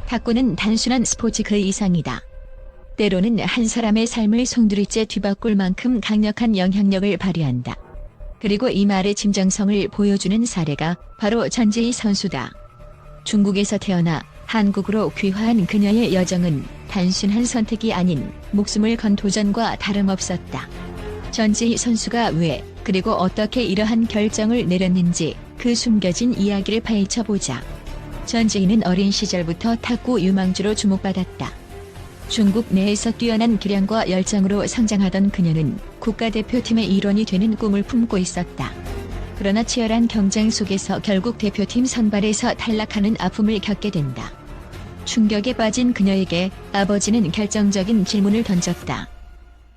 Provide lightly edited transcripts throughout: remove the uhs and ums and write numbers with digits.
탁구는 단순한 스포츠 그 이상이다. 때로는 한 사람의 삶을 송두리째 뒤바꿀 만큼 강력한 영향력을 발휘한다. 그리고 이 말의 진정성을 보여주는 사례가 바로 전지희 선수다. 중국에서 태어나 한국으로 귀화한 그녀의 여정은 단순한 선택이 아닌 목숨을 건 도전과 다름없었다. 전지희 선수가 왜, 그리고 어떻게 이러한 결정을 내렸는지 그 숨겨진 이야기를 파헤쳐보자. 전지희는 어린 시절부터 탁구 유망주로 주목받았다. 중국 내에서 뛰어난 기량과 열정으로 성장하던 그녀는 국가대표팀의 일원이 되는 꿈을 품고 있었다. 그러나 치열한 경쟁 속에서 결국 대표팀 선발에서 탈락하는 아픔을 겪게 된다. 충격에 빠진 그녀에게 아버지는 결정적인 질문을 던졌다.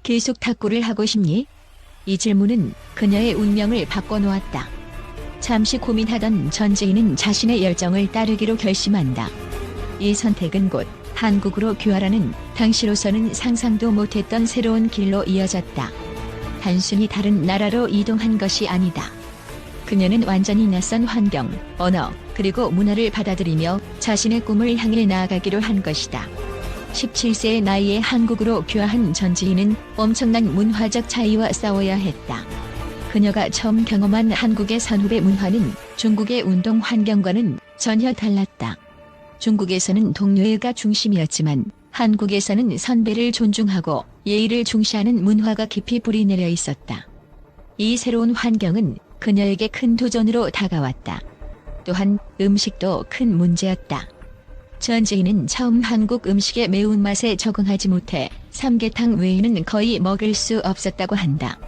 계속 탁구를 하고 싶니? 이 질문은 그녀의 운명을 바꿔놓았다. 잠시 고민하던 전지희는 자신의 열정을 따르기로 결심한다. 이 선택은 곧 한국으로 귀화라는 당시로서는 상상도 못했던 새로운 길로 이어졌다. 단순히 다른 나라로 이동한 것이 아니다. 그녀는 완전히 낯선 환경, 언어, 그리고 문화를 받아들이며 자신의 꿈을 향해 나아가기로 한 것이다. 17세의 나이에 한국으로 귀화한 전지희는 엄청난 문화적 차이와 싸워야 했다. 그녀가 처음 경험한 한국의 선후배 문화는 중국의 운동 환경과는 전혀 달랐다. 중국에서는 동료애가 중심이었지만 한국에서는 선배를 존중하고 예의를 중시하는 문화가 깊이 뿌리내려 있었다. 이 새로운 환경은 그녀에게 큰 도전으로 다가왔다. 또한 음식도 큰 문제였다. 전지희는 처음 한국 음식의 매운맛에 적응하지 못해 삼계탕 외에는 거의 먹을 수 없었다고 한다.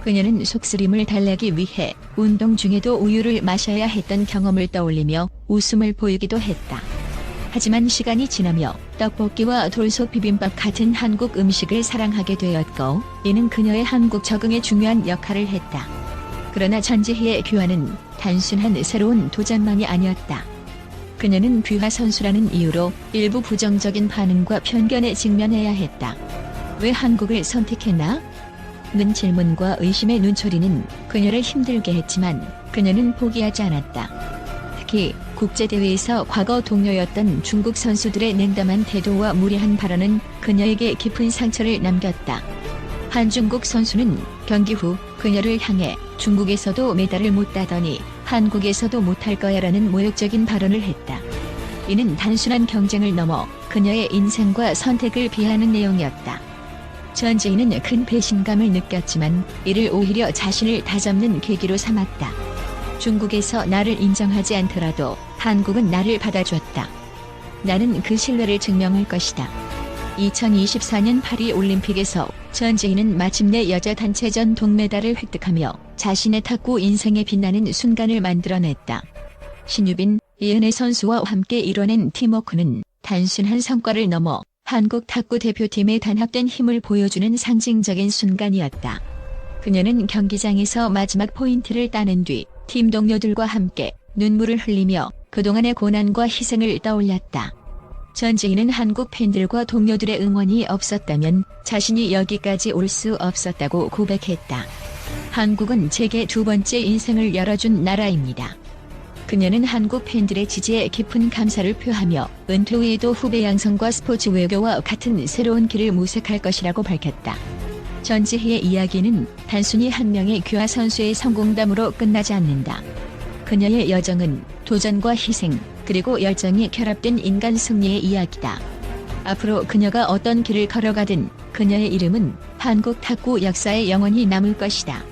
그녀는 속쓰림을 달래기 위해 운동 중에도 우유를 마셔야 했던 경험을 떠올리며 웃음을 보이기도 했다. 하지만 시간이 지나며 떡볶이와 돌솥 비빔밥 같은 한국 음식을 사랑하게 되었고, 이는 그녀의 한국 적응에 중요한 역할을 했다. 그러나 전지희의 귀화는 단순한 새로운 도전만이 아니었다. 그녀는 귀화 선수라는 이유로 일부 부정적인 반응과 편견에 직면해야 했다. 왜 한국을 선택했나? 는 질문과 의심의 눈초리는 그녀를 힘들게 했지만 그녀는 포기하지 않았다. 특히 국제대회에서 과거 동료였던 중국 선수들의 냉담한 태도와 무례한 발언은 그녀에게 깊은 상처를 남겼다. 한 중국 선수는 경기 후 그녀를 향해 중국에서도 메달을 못 따더니 한국에서도 못할 거야라는 모욕적인 발언을 했다. 이는 단순한 경쟁을 넘어 그녀의 인생과 선택을 비하하는 내용이었다. 전지희는 큰 배신감을 느꼈지만 이를 오히려 자신을 다잡는 계기로 삼았다. 중국에서 나를 인정하지 않더라도 한국은 나를 받아줬다. 나는 그 신뢰를 증명할 것이다. 2024년 파리 올림픽에서 전지희는 마침내 여자 단체전 동메달을 획득하며 자신의 탁구 인생에 빛나는 순간을 만들어냈다. 신유빈, 이은혜 선수와 함께 이뤄낸 팀워크는 단순한 성과를 넘어 한국 탁구 대표팀의 단합된 힘을 보여주는 상징적인 순간이었다. 그녀는 경기장에서 마지막 포인트를 따낸 뒤 팀 동료들과 함께 눈물을 흘리며 그동안의 고난과 희생을 떠올렸다. 전지희는 한국 팬들과 동료들의 응원이 없었다면 자신이 여기까지 올 수 없었다고 고백했다. 한국은 제게 두 번째 인생을 열어준 나라입니다. 그녀는 한국 팬들의 지지에 깊은 감사를 표하며 은퇴 후에도 후배 양성과 스포츠 외교와 같은 새로운 길을 모색할 것이라고 밝혔다. 전지희의 이야기는 단순히 한 명의 귀화 선수의 성공담으로 끝나지 않는다. 그녀의 여정은 도전과 희생, 그리고 열정이 결합된 인간 승리의 이야기다. 앞으로 그녀가 어떤 길을 걸어가든 그녀의 이름은 한국 탁구 역사에 영원히 남을 것이다.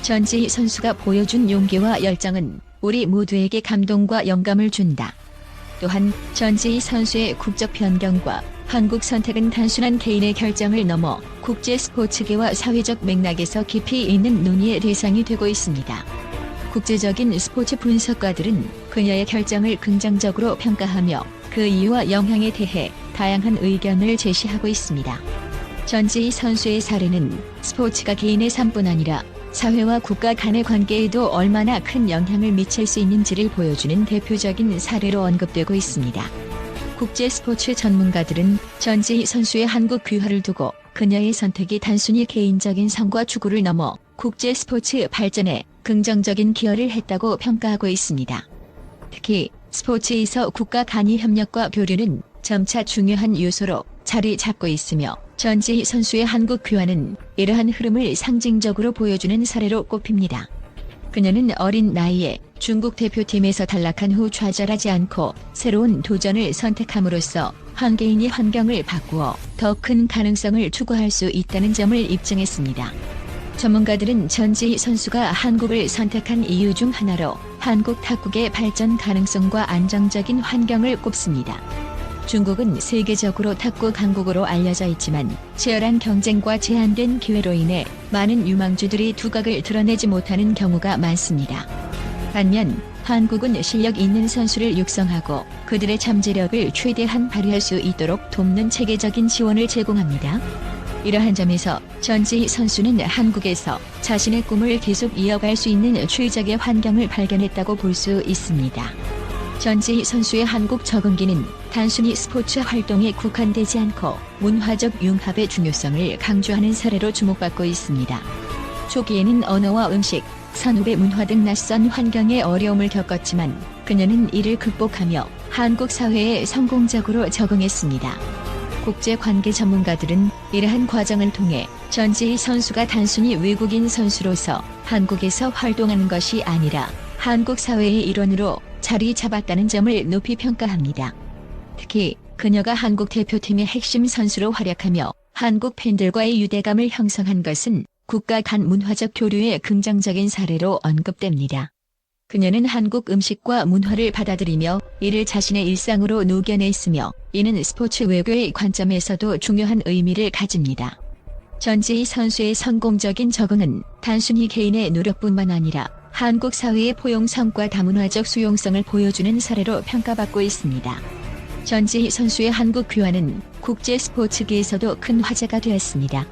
전지희 선수가 보여준 용기와 열정은 우리 모두에게 감동과 영감을 준다. 또한 전지희 선수의 국적 변경과 한국 선택은 단순한 개인의 결정을 넘어 국제 스포츠계와 사회적 맥락에서 깊이 있는 논의의 대상이 되고 있습니다. 국제적인 스포츠 분석가들은 그녀의 결정을 긍정적으로 평가하며 그 이유와 영향에 대해 다양한 의견을 제시하고 있습니다. 전지희 선수의 사례는 스포츠가 개인의 삶뿐 아니라 사회와 국가 간의 관계에도 얼마나 큰 영향을 미칠 수 있는지를 보여주는 대표적인 사례로 언급되고 있습니다. 국제 스포츠 전문가들은 전지희 선수의 한국 귀화를 두고 그녀의 선택이 단순히 개인적인 성과 추구를 넘어 국제 스포츠 발전에 긍정적인 기여를 했다고 평가하고 있습니다. 특히 스포츠에서 국가 간의 협력과 교류는 점차 중요한 요소로 자리 잡고 있으며 전지희 선수의 한국 귀환은 이러한 흐름을 상징적으로 보여주는 사례로 꼽힙니다. 그녀는 어린 나이에 중국 대표팀에서 탈락한 후 좌절하지 않고 새로운 도전을 선택함으로써 한 개인이 환경을 바꾸어 더 큰 가능성을 추구할 수 있다는 점을 입증했습니다. 전문가들은 전지희 선수가 한국을 선택한 이유 중 하나로 한국 탁구의 발전 가능성과 안정적인 환경을 꼽습니다. 중국은 세계적으로 탁구 강국으로 알려져 있지만 치열한 경쟁과 제한된 기회로 인해 많은 유망주들이 두각을 드러내지 못하는 경우가 많습니다. 반면 한국은 실력 있는 선수를 육성하고 그들의 잠재력을 최대한 발휘할 수 있도록 돕는 체계적인 지원을 제공합니다. 이러한 점에서 전지희 선수는 한국에서 자신의 꿈을 계속 이어갈 수 있는 최적의 환경을 발견했다고 볼 수 있습니다. 전지희 선수의 한국 적응기는 단순히 스포츠 활동에 국한되지 않고 문화적 융합의 중요성을 강조하는 사례로 주목받고 있습니다. 초기에는 언어와 음식, 선후배 문화 등 낯선 환경에 어려움을 겪었지만 그녀는 이를 극복하며 한국 사회에 성공적으로 적응했습니다. 국제관계 전문가들은 이러한 과정을 통해 전지희 선수가 단순히 외국인 선수로서 한국에서 활동하는 것이 아니라 한국 사회의 일원으로 자리 잡았다는 점을 높이 평가합니다. 특히 그녀가 한국 대표팀의 핵심 선수로 활약하며 한국 팬들과의 유대감을 형성한 것은 국가 간 문화적 교류의 긍정적인 사례로 언급됩니다. 그녀는 한국 음식과 문화를 받아들이며 이를 자신의 일상으로 녹여냈으며 이는 스포츠 외교의 관점에서도 중요한 의미를 가집니다. 전지희 선수의 성공적인 적응은 단순히 개인의 노력뿐만 아니라 한국 사회의 포용성과 다문화적 수용성을 보여주는 사례로 평가받고 있습니다. 전지희 선수의 한국 귀환은 국제 스포츠계에서도 큰 화제가 되었습니다.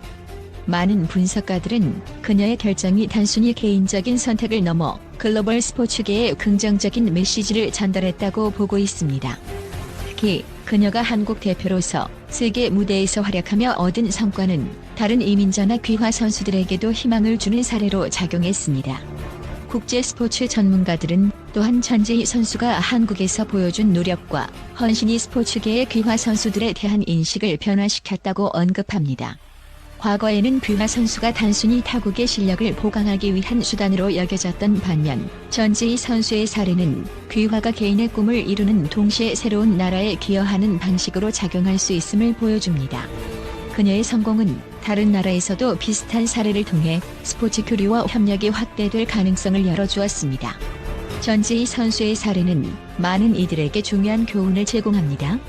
많은 분석가들은 그녀의 결정이 단순히 개인적인 선택을 넘어 글로벌 스포츠계에 긍정적인 메시지를 전달했다고 보고 있습니다. 특히 그녀가 한국 대표로서 세계 무대에서 활약하며 얻은 성과는 다른 이민자나 귀화 선수들에게도 희망을 주는 사례로 작용했습니다. 국제 스포츠 전문가들은 또한 전지희 선수가 한국에서 보여준 노력과 헌신이 스포츠계의 귀화 선수들에 대한 인식을 변화시켰다고 언급합니다. 과거에는 귀화 선수가 단순히 타국의 실력을 보강하기 위한 수단으로 여겨졌던 반면 전지희 선수의 사례는 귀화가 개인의 꿈을 이루는 동시에 새로운 나라에 기여하는 방식으로 작용할 수 있음을 보여줍니다. 그녀의 성공은 다른 나라에서도 비슷한 사례를 통해 스포츠 교류와 협력이 확대될 가능성을 열어주었습니다. 전지희 선수의 사례는 많은 이들에게 중요한 교훈을 제공합니다.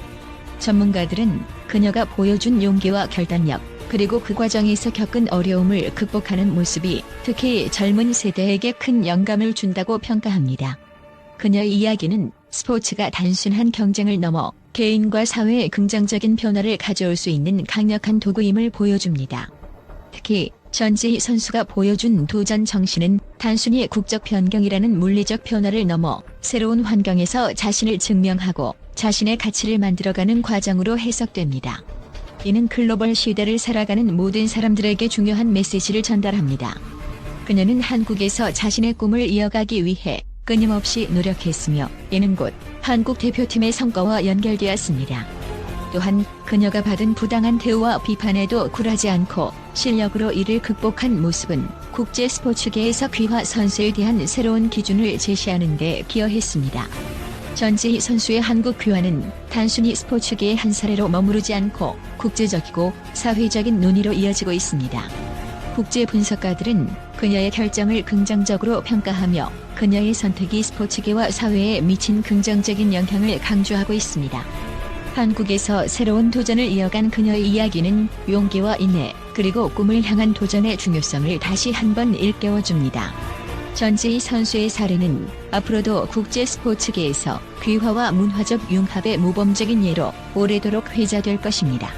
전문가들은 그녀가 보여준 용기와 결단력, 그리고 그 과정에서 겪은 어려움을 극복하는 모습이 특히 젊은 세대에게 큰 영감을 준다고 평가합니다. 그녀의 이야기는 스포츠가 단순한 경쟁을 넘어 개인과 사회에 긍정적인 변화를 가져올 수 있는 강력한 도구임을 보여줍니다. 특히 전지희 선수가 보여준 도전 정신은 단순히 국적 변경이라는 물리적 변화를 넘어 새로운 환경에서 자신을 증명하고 자신의 가치를 만들어가는 과정으로 해석됩니다. 이는 글로벌 시대를 살아가는 모든 사람들에게 중요한 메시지를 전달합니다. 그녀는 한국에서 자신의 꿈을 이어가기 위해 끊임없이 노력했으며 이는 곧 한국 대표팀의 성과와 연결되었습니다. 또한 그녀가 받은 부당한 대우와 비판에도 굴하지 않고 실력으로 이를 극복한 모습은 국제 스포츠계에서 귀화 선수에 대한 새로운 기준을 제시하는 데 기여했습니다. 전지희 선수의 한국 귀환은 단순히 스포츠계의 한 사례로 머무르지 않고 국제적이고 사회적인 논의로 이어지고 있습니다. 국제 분석가들은 그녀의 결정을 긍정적으로 평가하며 그녀의 선택이 스포츠계와 사회에 미친 긍정적인 영향을 강조하고 있습니다. 한국에서 새로운 도전을 이어간 그녀의 이야기는 용기와 인내, 그리고 꿈을 향한 도전의 중요성을 다시 한번 일깨워줍니다. 전지희 선수의 사례는 앞으로도 국제 스포츠계에서 귀화와 문화적 융합의 모범적인 예로 오래도록 회자될 것입니다.